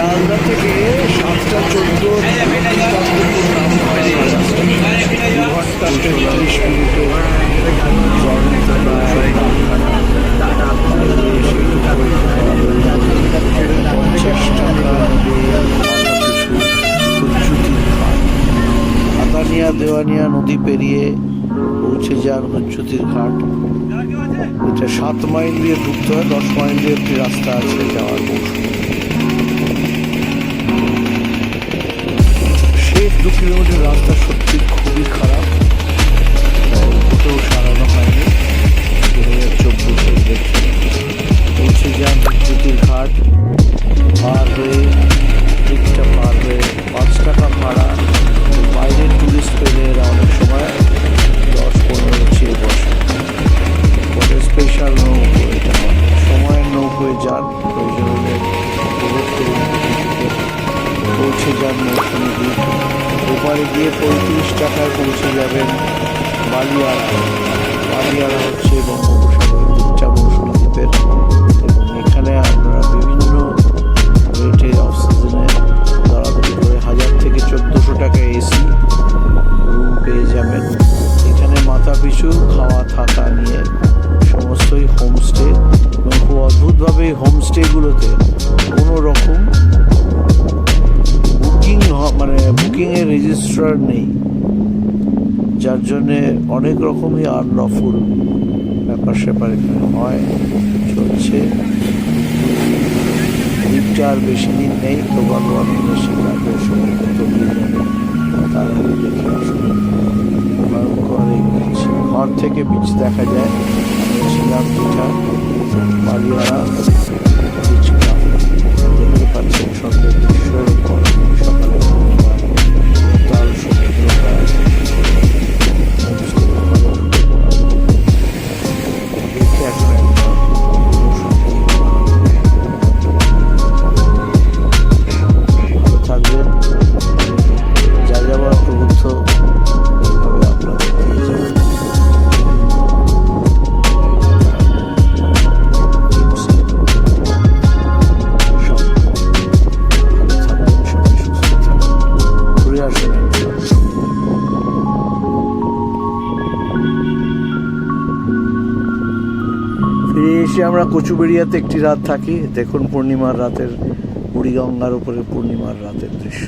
শিয়ালদা থেকে 7:14 2 ঘন্টা 33 মিনিটে আতানিয়া দেওয়ানিয়া নদী পেরিয়ে পৌঁছে যান হুজ্জুতির ঘাট। এটা 7 মাইল দিয়ে ঢুকতে হয়, 10 মাইল দিয়ে একটি রাস্তা আছে যাওয়ার মৌসুমে। শেষ 2 কিলোমিটার রাস্তা সত্যি খুবই খারাপ, কোথাও সারানো হয়নি। 2024 দেখে পৌঁছে যান হুজ্জুতির ঘাট পার হয়ে, দিকটা পার হয়ে 5 টাকা ভাড়া। বাইরের টুরিস্ট পেলে এরা অনেক সময় 10-15 চেয়ে বসে। পরে স্পেশাল নৌকো, এটা সময়ের নৌকোয় যান, প্রয়োজন হলে পৌঁছে যান মৌসুমী দ্বীপ। ওপারে গিয়ে 35 টাকায় পৌঁছে যাবেন বালিয়াড়া। বালিয়াড়া হচ্ছে বঙ্গোপসাগরের দিকটা মৌসুমী দ্বীপের, এবং এখানে আপনারা বিভিন্ন রেটে অফ সিজনে দরাদরি করে 1000 থেকে 1400 টাকা এসি রুম পেয়ে যাবেন। এখানে মাথা পিছু খাওয়া থাকা নিয়ে সমস্তই হোমস্টে, এবং খুব অদ্ভুতভাবে এই হোমস্টেগুলোতে কোনো রকম বুকিংয়ের রেজিস্ট্রার নেই, যার জন্যে অনেক রকমই আনলফুল ব্যাপার স্যাপার এখানে হয়, চলছে। দ্বীপটা আর বেশি দিন নেই, তবু অনেক বেশি লাগবে সময় তার আগে দেখে আসুন। ঘর থেকে বিচ দেখা যায়। আমরা ছিলাম দীঘা বালিয়াড়া বিচ ক্লাব, দেখতে পাচ্ছেন সন্ধ্যের দৃশ্য। সকালে তার সমুদ্রটা দেখে এখন ভালো থাকবেন। যা যাবার প্রবুদ্ধ এইভাবে আপনাদের দিয়ে যাবেন। ফিরে এসে আমরা কচুবেড়িয়াতে একটি রাত থাকি। দেখুন পূর্ণিমার রাতের, বুড়িগঙ্গার উপরে পূর্ণিমার রাতের দৃশ্য।